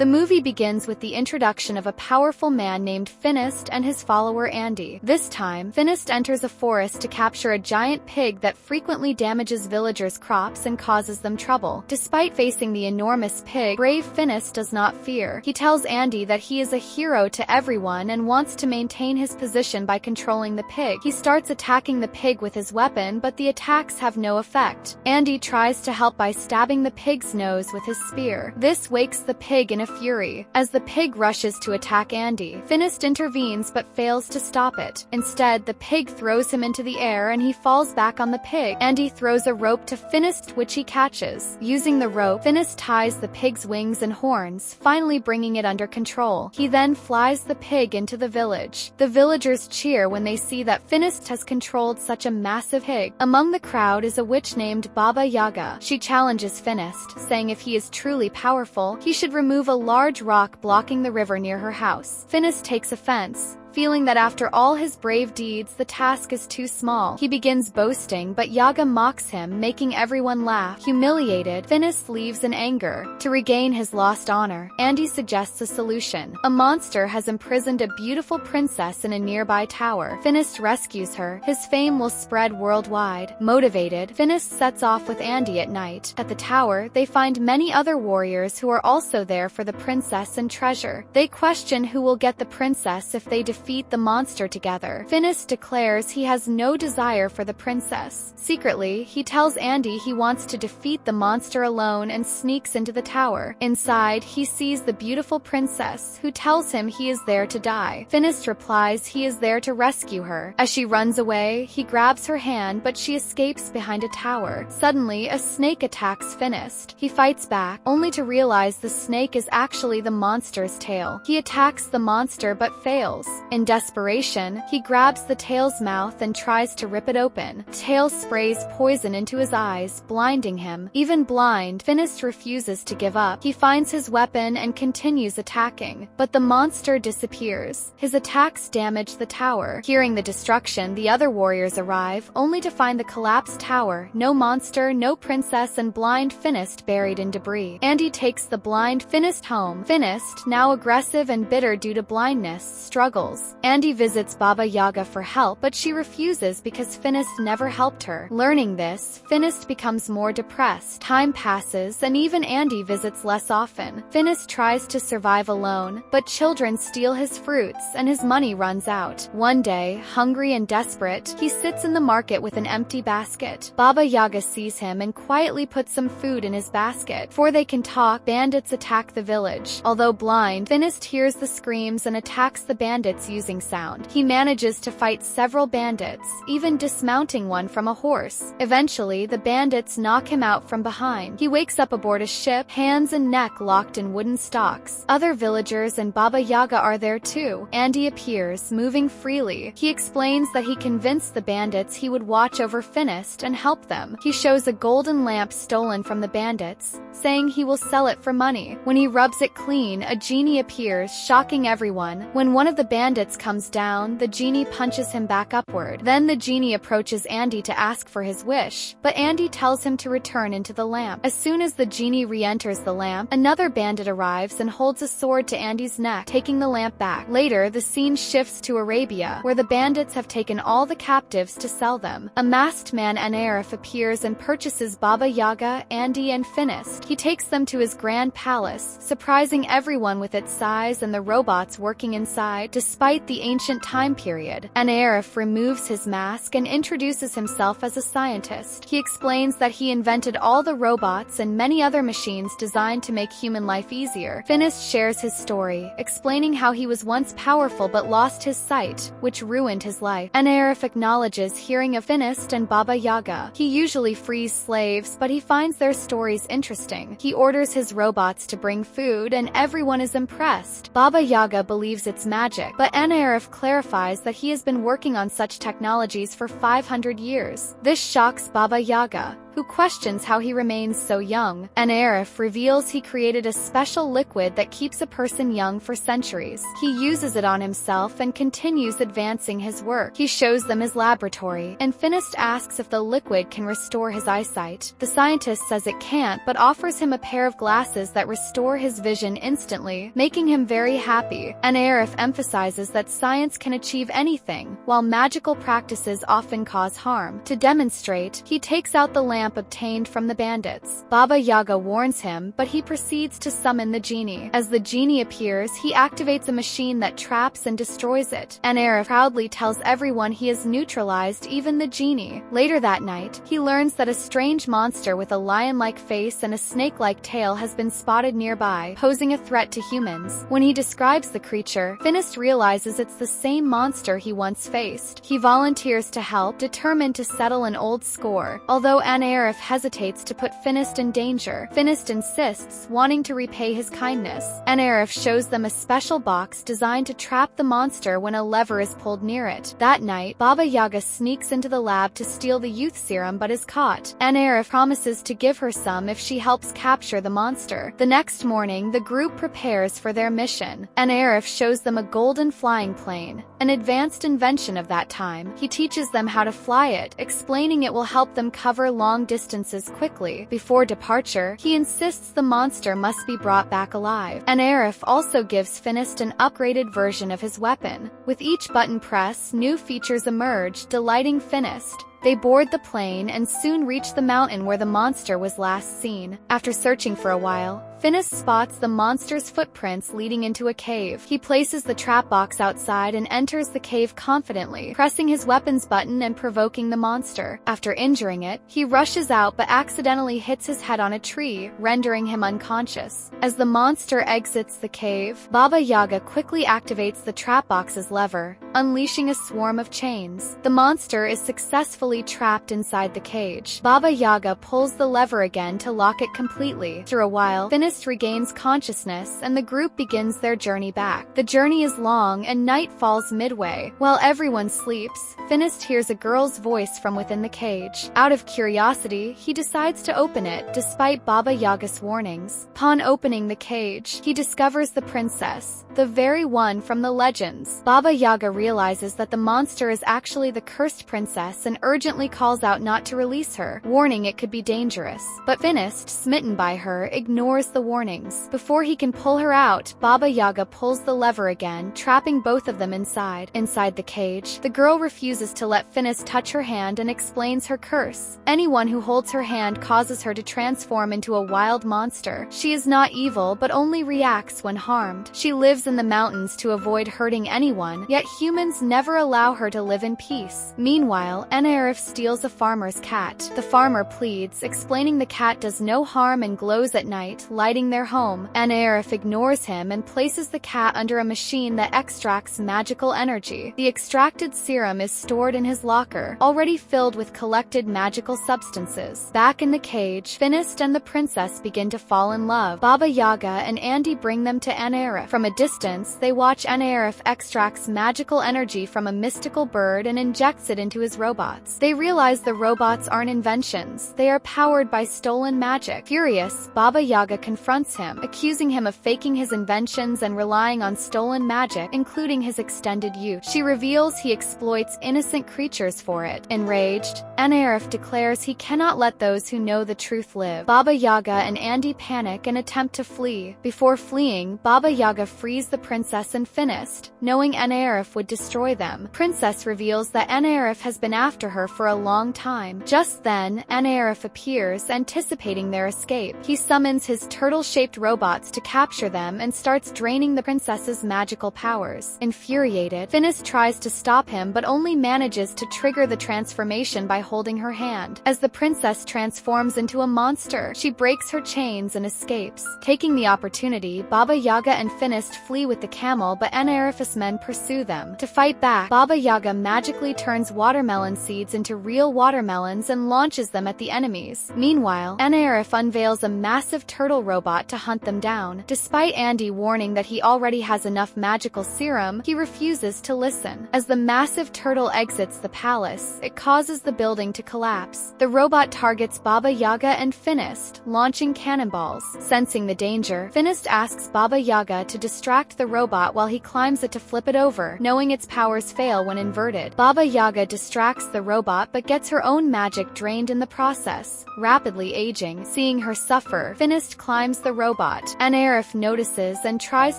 The movie begins with the introduction of a powerful man named Finist and his follower Andy. This time, Finist enters a forest to capture a giant pig that frequently damages villagers' crops and causes them trouble. Despite facing the enormous pig, brave Finist does not fear. He tells Andy that he is a hero to everyone and wants to maintain his position by controlling the pig. He starts attacking the pig with his weapon, but the attacks have no effect. Andy tries to help by stabbing the pig's nose with his spear. This wakes the pig in a fury. As the pig rushes to attack Andy, Finist intervenes but fails to stop it. Instead, the pig throws him into the air and he falls back on the pig. Andy throws a rope to Finist, which he catches. Using the rope, Finist ties the pig's wings and horns, finally bringing it under control. He then flies the pig into the village. The villagers cheer when they see that Finist has controlled such a massive pig. Among the crowd is a witch named Baba Yaga. She challenges Finist, saying if he is truly powerful, he should remove a large rock blocking the river near her house. Finist takes offense, feeling that after all his brave deeds, the task is too small. He begins boasting, but Yaga mocks him, making everyone laugh. Humiliated, Finist leaves in anger. To regain his lost honor, Andy suggests a solution. A monster has imprisoned a beautiful princess in a nearby tower. Finist rescues her. His fame will spread worldwide. Motivated, Finist sets off with Andy at night. At the tower, they find many other warriors who are also there for the princess and treasure. They question who will get the princess if they defeat the monster together. Finist declares he has no desire for the princess. Secretly, he tells Andy he wants to defeat the monster alone and sneaks into the tower. Inside, he sees the beautiful princess, who tells him he is there to die. Finist replies he is there to rescue her. As she runs away, he grabs her hand, but she escapes behind a tower. Suddenly, a snake attacks Finist. He fights back, only to realize the snake is actually the monster's tail. He attacks the monster but fails. In desperation, he grabs the tail's mouth and tries to rip it open. Tail sprays poison into his eyes, blinding him. Even blind, Finist refuses to give up. He finds his weapon and continues attacking, but the monster disappears. His attacks damage the tower. Hearing the destruction, the other warriors arrive, only to find the collapsed tower, no monster, no princess, and blind Finist buried in debris. Andy takes the blind Finist home. Finist, now aggressive and bitter due to blindness, struggles. Andy visits Baba Yaga for help, but she refuses because Finist never helped her. Learning this, Finist becomes more depressed. Time passes, and even Andy visits less often. Finist tries to survive alone, but children steal his fruits, and his money runs out. One day, hungry and desperate, he sits in the market with an empty basket. Baba Yaga sees him and quietly puts some food in his basket. Before they can talk, bandits attack the village. Although blind, Finist hears the screams and attacks the bandits using sound. He manages to fight several bandits, even dismounting one from a horse. Eventually, the bandits knock him out from behind. He wakes up aboard a ship, hands and neck locked in wooden stocks. Other villagers and Baba Yaga are there too. Andy appears, moving freely. He explains that he convinced the bandits he would watch over Finist and help them. He shows a golden lamp stolen from the bandits, saying he will sell it for money. When he rubs it clean, a genie appears, shocking everyone. When one of the bandits comes down, the genie punches him back upward. Then the genie approaches Andy to ask for his wish, but Andy tells him to return into the lamp. As soon as the genie re-enters the lamp, another bandit arrives and holds a sword to Andy's neck, taking the lamp back. Later, the scene shifts to Arabia, where the bandits have taken all the captives to sell them. A masked man Anarif appears and purchases Baba Yaga, Andy, and Finist. He takes them to his grand palace, surprising everyone with its size and the robots working inside, despite the ancient time period. Anarif removes his mask and introduces himself as a scientist. He explains that he invented all the robots and many other machines designed to make human life easier. Finist shares his story, explaining how he was once powerful but lost his sight, which ruined his life. Anarif acknowledges hearing of Finist and Baba Yaga. He usually frees slaves, but he finds their stories interesting. He orders his robots to bring food, and everyone is impressed. Baba Yaga believes it's magic, but Anarif clarifies that he has been working on such technologies for 500 years. This shocks Baba Yaga, who questions how he remains so young. Anaref reveals he created a special liquid that keeps a person young for centuries. He uses it on himself and continues advancing his work. He shows them his laboratory, and Finist asks if the liquid can restore his eyesight. The scientist says it can't, but offers him a pair of glasses that restore his vision instantly, making him very happy. Anaref emphasizes that science can achieve anything, while magical practices often cause harm. To demonstrate, he takes out the lamp obtained from the bandits. Baba Yaga warns him, but he proceeds to summon the genie. As the genie appears, he activates a machine that traps and destroys it. Anaref proudly tells everyone he has neutralized even the genie. Later that night, he learns that a strange monster with a lion-like face and a snake-like tail has been spotted nearby, posing a threat to humans. When he describes the creature, Finist realizes it's the same monster he once faced. He volunteers to help, determined to settle an old score. Although Anaref hesitates to put Finist in danger, Finist insists, wanting to repay his kindness. Anaref shows them a special box designed to trap the monster when a lever is pulled near it. That night, Baba Yaga sneaks into the lab to steal the youth serum but is caught. Anaref promises to give her some if she helps capture the monster. The next morning, the group prepares for their mission. Anaref shows them a golden flying plane, an advanced invention of that time. He teaches them how to fly it, explaining it will help them cover long distances quickly. Before departure, he insists the monster must be brought back alive. Anaref also gives Finist an upgraded version of his weapon. With each button press, new features emerge, delighting Finist. They board the plane and soon reach the mountain where the monster was last seen. After searching for a while, Finist spots the monster's footprints leading into a cave. He places the trap box outside and enters the cave confidently, pressing his weapons button and provoking the monster. After injuring it, he rushes out but accidentally hits his head on a tree, rendering him unconscious. As the monster exits the cave, Baba Yaga quickly activates the trap box's lever, unleashing a swarm of chains. The monster is successfully trapped inside the cage. Baba Yaga pulls the lever again to lock it completely. After a while, Finist regains consciousness and the group begins their journey back. The journey is long and night falls midway. While everyone sleeps, Finist hears a girl's voice from within the cage. Out of curiosity, he decides to open it, despite Baba Yaga's warnings. Upon opening the cage, he discovers the princess, the very one from the legends. Baba Yaga realizes that the monster is actually the cursed princess and urgently calls out not to release her, warning it could be dangerous. But Finist, smitten by her, ignores the warnings. Before he can pull her out, Baba Yaga pulls the lever again, trapping both of them inside. Inside the cage, the girl refuses to let Finist touch her hand and explains her curse. Anyone who holds her hand causes her to transform into a wild monster. She is not evil, but only reacts when harmed. She lives in the mountains to avoid hurting anyone, yet humans never allow her to live in peace. Meanwhile, Anaref steals a farmer's cat. The farmer pleads, explaining the cat does no harm and glows at night, lighting their home. Anaref ignores him and places the cat under a machine that extracts magical energy. The extracted serum is stored in his locker, already filled with collected magical substances. Back in the cage, Finist and the princess begin to fall in love. Baba Yaga and Andy bring them to Anaref. From a distance, they watch Anaref extracts magical energy from a mystical bird and injects it into his robots. They realize the robots aren't inventions. They are powered by stolen magic. Furious, Baba Yaga confronts him, accusing him of faking his inventions and relying on stolen magic, including his extended youth. She reveals he exploits innocent creatures for it. Enraged, Anaref declares he cannot let those who know the truth live. Baba Yaga and Andy panic and attempt to flee. Before fleeing, Baba Yaga frees the princess and Finist, knowing Anaref would destroy them. Princess reveals that Anaref has been after her for a long time. Just then, Anaref appears, anticipating their escape. He summons his turtle-shaped robots to capture them and starts draining the princess's magical powers. Infuriated, Finist tries to stop him but only manages to trigger the transformation by holding her hand. As the princess transforms into a monster, she breaks her chains and escapes. Taking the opportunity, Baba Yaga and Finist flee with the camel, but Anaref's men pursue them. To fight back, Baba Yaga magically turns watermelon seeds into real watermelons and launches them at the enemies. Meanwhile, Anaref unveils a massive turtle robot to hunt them down. Despite Andy warning that he already has enough magical serum, he refuses to listen. As the massive turtle exits the palace, it causes the building to collapse. The robot targets Baba Yaga and Finist, launching cannonballs. Sensing the danger, Finist asks Baba Yaga to distract the robot while he climbs it to flip it over, knowing its powers fail when inverted. Baba Yaga distracts the robot but gets her own magic drained in the process, rapidly aging. Seeing her suffer, Finist climbs the robot. Anarif notices and tries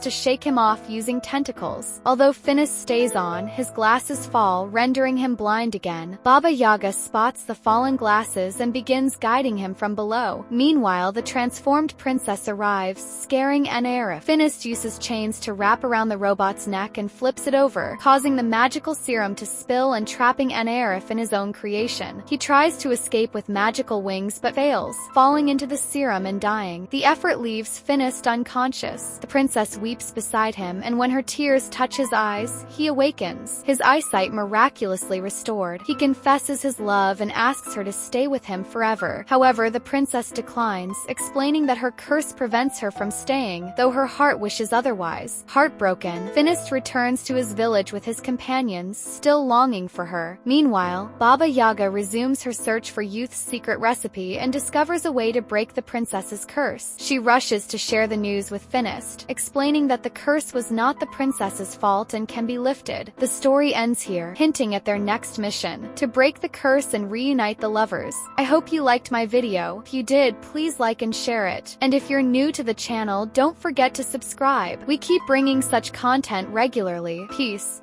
to shake him off using tentacles. Although Finist stays on, his glasses fall, rendering him blind again. Baba Yaga spots the fallen glasses and begins guiding him from below. Meanwhile, the transformed princess arrives, scaring Anarif. Finist uses chains to wrap around the robot's neck and flips it over, causing the magical serum to spill and trapping Anarif in his own creation. He tries to escape with magical wings but fails, falling into the serum and dying. The effort leaves Finist unconscious. The princess weeps beside him, and when her tears touch his eyes, he awakens, his eyesight miraculously restored. He confesses his love and asks her to stay with him forever. However, the princess declines, explaining that her curse prevents her from staying, though her heart wishes otherwise. Heartbroken, Finist returns to his village with his companions, still longing for her. Meanwhile, Baba Yaga resumes her search for Youth's secret recipe and discovers a way to break the princess's curse. She rushes to share the news with Finist, explaining that the curse was not the princess's fault and can be lifted. The story ends here, hinting at their next mission, to break the curse and reunite the lovers. I hope you liked my video. If you did, please like and share it. And if you're new to the channel, don't forget to subscribe. We keep bringing such content regularly. Peace.